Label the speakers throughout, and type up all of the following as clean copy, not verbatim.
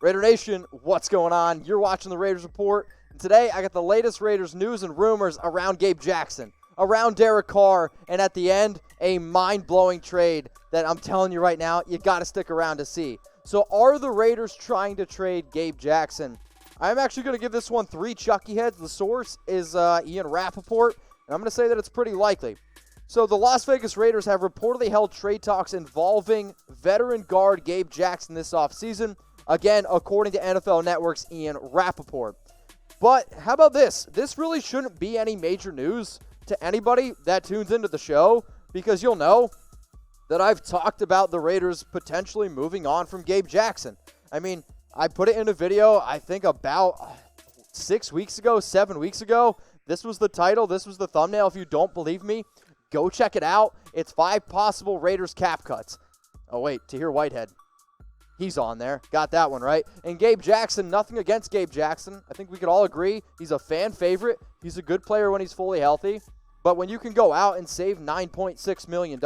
Speaker 1: Raider Nation, what's going on? You're watching the Raiders Report, and today I got the latest Raiders news and rumors around Gabe Jackson, around Derek Carr, and at the end, a mind-blowing trade that I'm telling you right now, you got to stick around to see. So are the Raiders trying to trade Gabe Jackson? I'm actually going to give this one 3 Chucky heads. The source is Ian Rapoport, and I'm going to say that it's pretty likely. So the Las Vegas Raiders have reportedly held trade talks involving veteran guard Gabe Jackson this offseason. Again, according to NFL Network's Ian Rapoport. But how about this? This really shouldn't be any major news to anybody that tunes into the show, because you'll know that I've talked about the Raiders potentially moving on from Gabe Jackson. I mean, I put it in a video, I think about 7 weeks ago. This was the title. This was the thumbnail. If you don't believe me, go check it out. It's 5 possible Raiders cap cuts. Oh, wait, Tahir Whitehead. He's on there. Got that one right. And Gabe Jackson, nothing against Gabe Jackson. I think we could all agree he's a fan favorite. He's a good player when he's fully healthy. But when you can go out and save $9.6 million,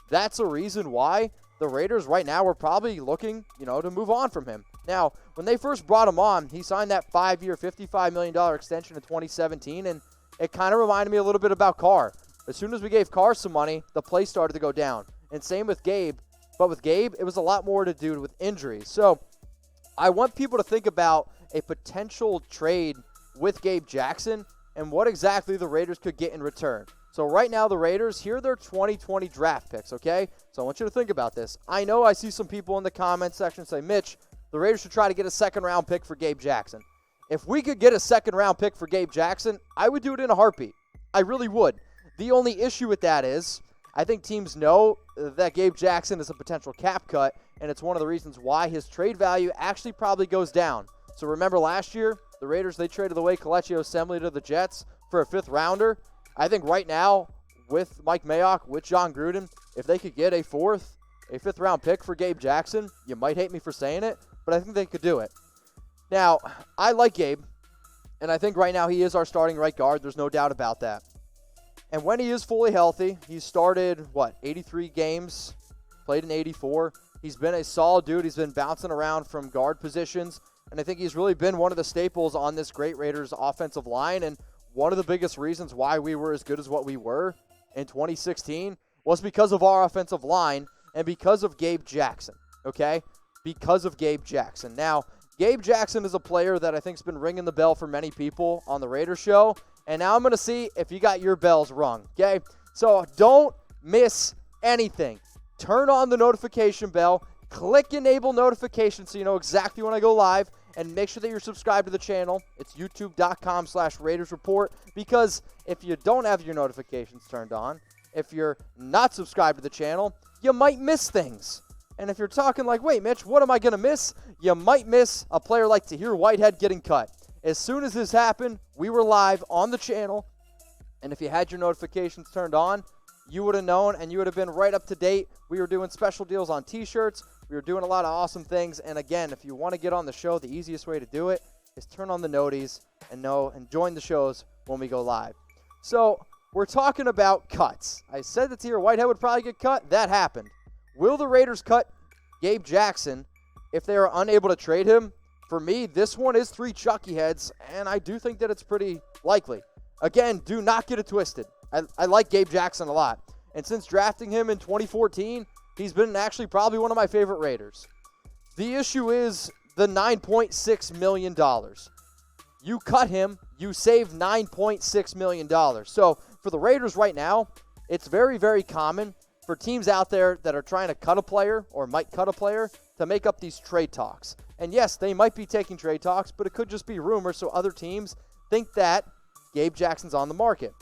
Speaker 1: that's a reason why the Raiders right now are probably looking, to move on from him. Now, when they first brought him on, he signed that 5-year, $55 million extension in 2017, and it kind of reminded me a little bit about Carr. As soon as we gave Carr some money, the play started to go down. And same with Gabe. But with Gabe, it was a lot more to do with injuries. So I want people to think about a potential trade with Gabe Jackson and what exactly the Raiders could get in return. So right now, the Raiders, here are their 2020 draft picks, okay? So I want you to think about this. I know I see some people in the comment section say, Mitch, the Raiders should try to get a second-round pick for Gabe Jackson. If we could get a second-round pick for Gabe Jackson, I would do it in a heartbeat. I really would. The only issue with that is I think teams know that Gabe Jackson is a potential cap cut, and it's one of the reasons why his trade value actually probably goes down. So remember last year, the Raiders, they traded away Kelechi Osemele to the Jets for a 5th-rounder. I think right now, with Mike Mayock, with John Gruden, if they could get a 5th-round pick for Gabe Jackson, you might hate me for saying it, but I think they could do it. Now, I like Gabe, and I think right now he is our starting right guard. There's no doubt about that. And when he is fully healthy, he's started, 83 games, played in 84. He's been a solid dude. He's been bouncing around from guard positions, and I think he's really been one of the staples on this great Raiders offensive line, and one of the biggest reasons why we were as good as what we were in 2016 was because of our offensive line and because of Gabe Jackson, okay? Because of Gabe Jackson. Now, Gabe Jackson is a player that I think has been ringing the bell for many people on the Raiders show, and now I'm going to see if you got your bells rung, okay? So don't miss anything. Turn on the notification bell. Click enable notifications so you know exactly when I go live. And make sure that you're subscribed to the channel. It's youtube.com/Raiders Report. Because if you don't have your notifications turned on, if you're not subscribed to the channel, you might miss things. And if you're talking like, wait, Mitch, what am I going to miss? You might miss a player like Tahir Whitehead getting cut. As soon as this happened, we were live on the channel. And if you had your notifications turned on, you would have known and you would have been right up to date. We were doing special deals on t-shirts. We were doing a lot of awesome things. And again, if you want to get on the show, the easiest way to do it is turn on the noties and join the shows when we go live. So we're talking about cuts. I said that Tahir Whitehead would probably get cut. That happened. Will the Raiders cut Gabe Jackson if they are unable to trade him? For me, this one is 3 Chucky heads, and I do think that it's pretty likely. Again, do not get it twisted. I like Gabe Jackson a lot. And since drafting him in 2014, he's been actually probably one of my favorite Raiders. The issue is the $9.6 million. You cut him, you save $9.6 million. So for the Raiders right now, it's very, very common for teams out there that are trying to cut a player or might cut a player to make up these trade talks. And yes, they might be taking trade talks, but it could just be rumors so other teams think that Gabe Jackson's on the market.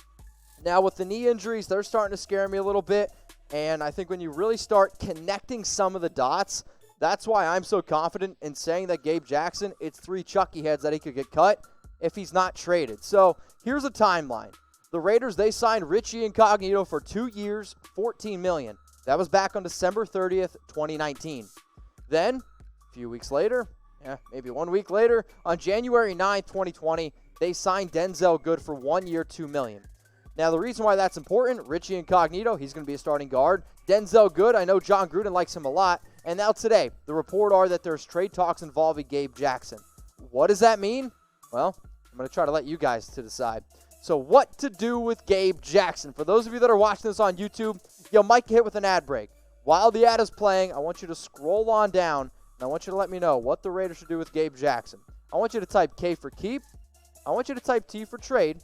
Speaker 1: Now, with the knee injuries, they're starting to scare me a little bit. And I think when you really start connecting some of the dots, that's why I'm so confident in saying that Gabe Jackson, it's 3 Chucky heads that he could get cut if he's not traded. So here's a timeline. The Raiders, they signed Richie Incognito for 2 years, $14 million. That was back on December 30th, 2019. Then, a few weeks later, maybe 1 week later, on January 9th, 2020, they signed Denzel Good for 1 year, $2 million. Now, the reason why that's important, Richie Incognito, he's going to be a starting guard. Denzel Good, I know John Gruden likes him a lot, And now today, the report are that there's trade talks involving Gabe Jackson. What does that mean? Well, I'm going to try to let you guys to decide. So what to do with Gabe Jackson? For those of you that are watching this on YouTube, Mike hit with an ad break. While the ad is playing, I want you to scroll on down, and I want you to let me know what the Raiders should do with Gabe Jackson. I want you to type K for keep, I want you to type T for trade,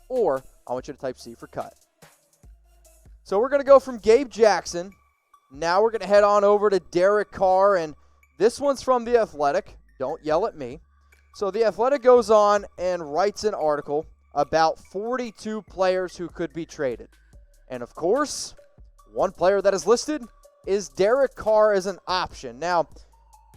Speaker 1: or I want you to type C for cut. So we're going to go from Gabe Jackson. Now we're going to head on over to Derek Carr, and this one's from The Athletic. Don't yell at me. So The Athletic goes on and writes an article about 42 players who could be traded. And of course, one player that is listed is Derek Carr as an option. Now,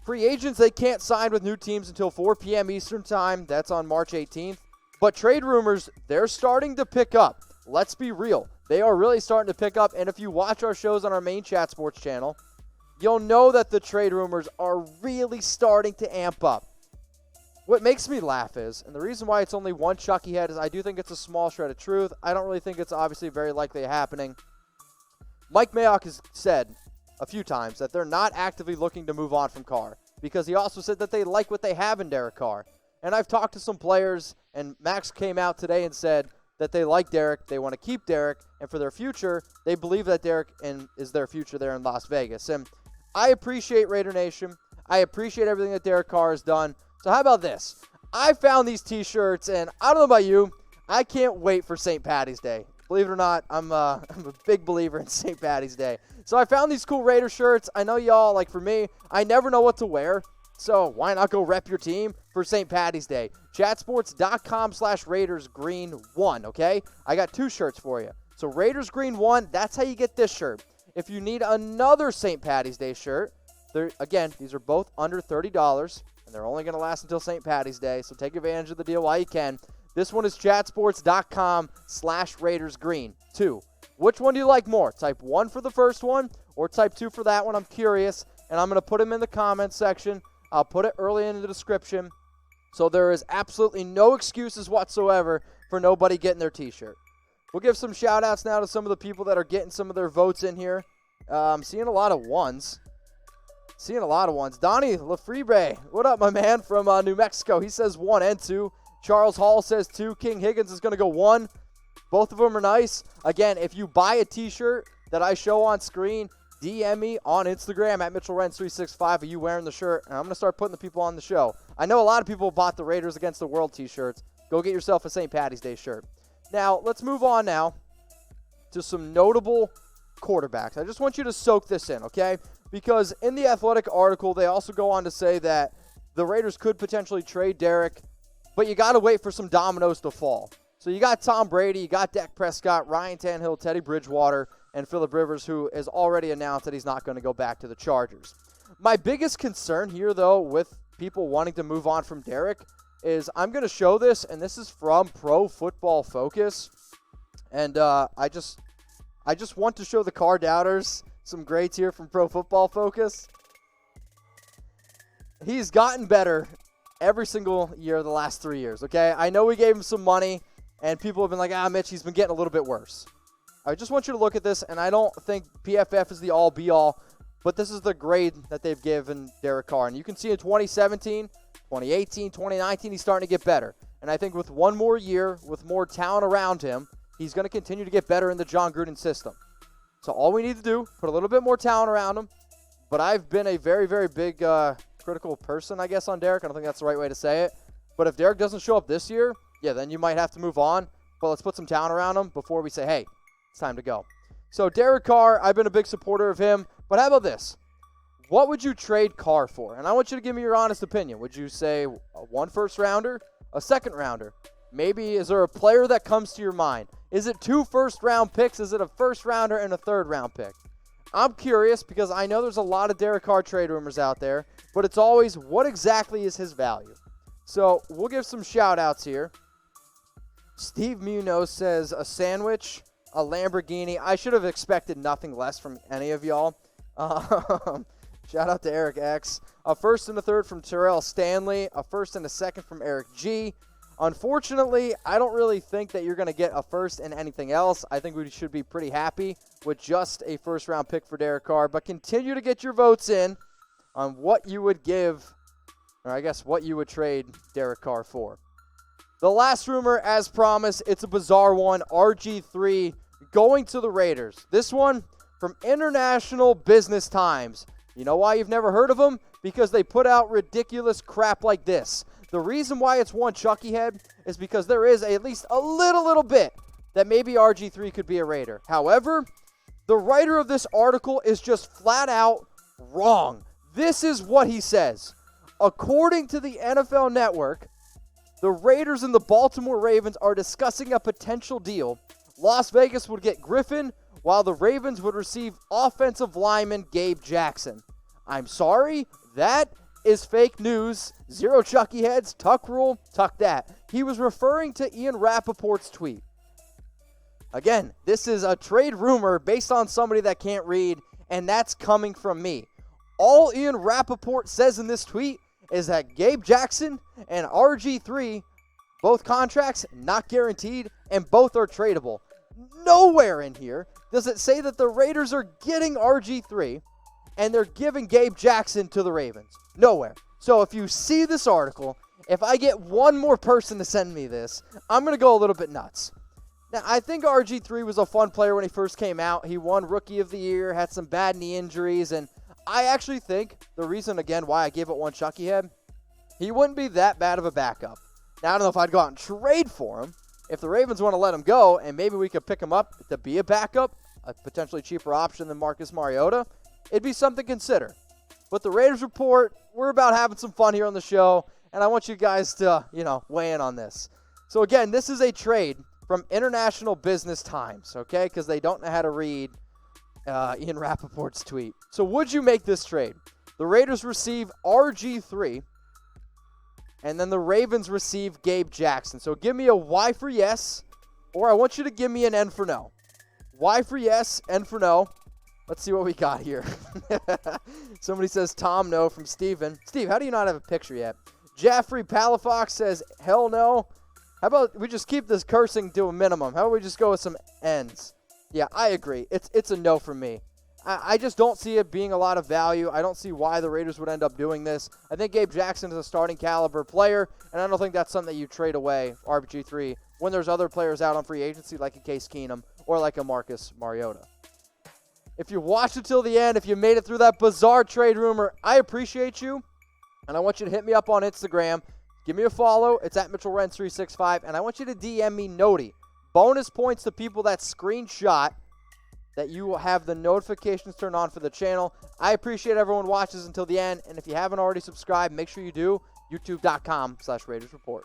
Speaker 1: free agents, they can't sign with new teams until 4 p.m. Eastern time. That's on March 18th. But trade rumors, they're starting to pick up. Let's be real. They are really starting to pick up. And if you watch our shows on our main Chat Sports channel, you'll know that the trade rumors are really starting to amp up. What makes me laugh is, and the reason why it's only one Chucky head is I do think it's a small shred of truth. I don't really think it's obviously very likely happening. Mike Mayock has said a few times that they're not actively looking to move on from Carr, because he also said that they like what they have in Derek Carr. And I've talked to some players, and Max came out today and said that they like Derek, they want to keep Derek, and for their future, they believe that Derek is their future there in Las Vegas. And I appreciate Raider Nation. I appreciate everything that Derek Carr has done. So how about this? I found these T-shirts, and I don't know about you, I can't wait for St. Patty's Day. Believe it or not, I'm a big believer in St. Patty's Day. So I found these cool Raider shirts. I know y'all, like for me, I never know what to wear. So why not go rep your team for St. Patty's Day? Chatsports.com/RaidersGreen1, okay? I got 2 shirts for you. So Raiders Green 1, that's how you get this shirt. If you need another St. Patty's Day shirt, again, these are both under $30, and they're only going to last until St. Patty's Day, so take advantage of the deal while you can. This one is chatsports.com/RaidersGreen2. Which one do you like more? Type 1 for the first one or type 2 for that one. I'm curious, and I'm going to put them in the comments section. I'll put it early in the description. So there is absolutely no excuses whatsoever for nobody getting their T-shirt. We'll give some shout-outs now to some of the people that are getting some of their votes in here. I'm seeing a lot of ones. Donnie Lafribe, what up, my man, from New Mexico? He says 1 and 2. Charles Hall says 2. King Higgins is going to go 1. Both of them are nice. Again, if you buy a T-shirt that I show on screen, DM me on Instagram at Mitchell Renz 365. Are you wearing the shirt? And I'm going to start putting the people on the show. I know a lot of people bought the Raiders Against the World T-shirts. Go get yourself a St. Patty's Day shirt. Now, let's move on now to some notable quarterbacks. I just want you to soak this in, okay? Because in the Athletic article, they also go on to say that the Raiders could potentially trade Derek, but you got to wait for some dominoes to fall. So you got Tom Brady, you got Dak Prescott, Ryan Tannehill, Teddy Bridgewater, and Phillip Rivers, who has already announced that he's not going to go back to the Chargers. My biggest concern here, though, with people wanting to move on from Derek is I'm going to show this, and this is from Pro Football Focus. And I just want to show the Carr doubters some grades here from Pro Football Focus. He's gotten better every single year of the last 3 years, okay? I know we gave him some money, and people have been like, Mitch, he's been getting a little bit worse. I just want you to look at this, and I don't think PFF is the all-be-all, but this is the grade that they've given Derek Carr. And you can see in 2017, 2018, 2019, he's starting to get better. And I think with one more year, with more talent around him, he's going to continue to get better in the John Gruden system. So all we need to do, put a little bit more talent around him. But I've been a very, very big critical person, I guess, on Derek. I don't think that's the right way to say it. But if Derek doesn't show up this year, yeah, then you might have to move on. But let's put some talent around him before we say, hey, it's time to go. So Derek Carr, I've been a big supporter of him. But how about this? What would you trade Carr for? And I want you to give me your honest opinion. Would you say 1 first-rounder, a second-rounder? Maybe is there a player that comes to your mind? Is it 2 first-round picks? Is it a first-rounder and a third-round pick? I'm curious because I know there's a lot of Derek Carr trade rumors out there, but it's always what exactly is his value? So we'll give some shout-outs here. Steve Munoz says a sandwich, a Lamborghini. I should have expected nothing less from any of y'all. Shout out to Eric X. A first and a third from Terrell Stanley. A first and a second from Eric G. Unfortunately, I don't really think that you're going to get a first and anything else. I think we should be pretty happy with just a first-round pick for Derek Carr. But continue to get your votes in on what you would give, or I guess what you would trade Derek Carr for. The last rumor, as promised, it's a bizarre one. RG3 going to the Raiders. This one from International Business Times. You know why you've never heard of them? Because they put out ridiculous crap like this. The reason why it's one Chucky head is because there is at least a little bit that maybe RG3 could be a Raider. However, the writer of this article is just flat out wrong. This is what he says. According to the NFL Network, the Raiders and the Baltimore Ravens are discussing a potential deal. Las Vegas would get Griffin, while the Ravens would receive offensive lineman Gabe Jackson. I'm sorry, that is fake news. Zero Chucky heads, tuck rule, tuck that. He was referring to Ian Rapoport's tweet. Again, this is a trade rumor based on somebody that can't read, and that's coming from me. All Ian Rapoport says in this tweet is that Gabe Jackson and RG3, both contracts not guaranteed, and both are tradable. Nowhere in here does it say that the Raiders are getting RG3 and they're giving Gabe Jackson to the Ravens. Nowhere. So if you see this article, if I get one more person to send me this, I'm going to go a little bit nuts. Now, I think RG3 was a fun player when he first came out. He won Rookie of the Year, had some bad knee injuries, and I actually think the reason, again, why I gave it one Chucky head, he wouldn't be that bad of a backup. Now, I don't know if I'd go out and trade for him. If the Ravens want to let him go, and maybe we could pick him up to be a backup, a potentially cheaper option than Marcus Mariota, it'd be something to consider. But the Raiders Report, we're about having some fun here on the show, and I want you guys to, weigh in on this. So, again, this is a trade from International Business Times, okay, because they don't know how to read Ian Rapoport's tweet. So would you make this trade? The Raiders receive RG3, and then the Ravens receive Gabe Jackson. So give me a Y for yes, or I want you to give me an N for no. Y for yes, N for no. Let's see what we got here. Somebody says Tom no from Steven. Steve, how do you not have a picture yet? Jaffrey Palafox says hell no. How about we just keep this cursing to a minimum? How about we just go with some N's? Yeah, I agree. It's a no for me. I just don't see it being a lot of value. I don't see why the Raiders would end up doing this. I think Gabe Jackson is a starting caliber player, and I don't think that's something that you trade away, RG3, when there's other players out on free agency like a Case Keenum or like a Marcus Mariota. If you watched it till the end, if you made it through that bizarre trade rumor, I appreciate you, and I want you to hit me up on Instagram. Give me a follow. It's at Mitchell Renz 365, and I want you to DM me Noti. Bonus points to people that screenshot that you will have the notifications turned on for the channel. I appreciate everyone watches until the end, and if you haven't already subscribed, make sure you do. YouTube.com/Raiders Report.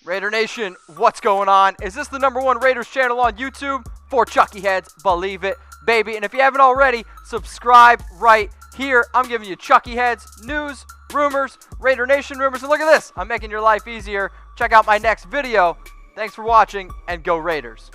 Speaker 1: Raider Nation, what's going on? Is this the #1 Raiders channel on YouTube? For Chucky heads, believe it, baby. And if you haven't already, subscribe right here. I'm giving you Chucky heads, news, rumors, Raider Nation rumors, and look at this. I'm making your life easier. Check out my next video. Thanks for watching, and go Raiders.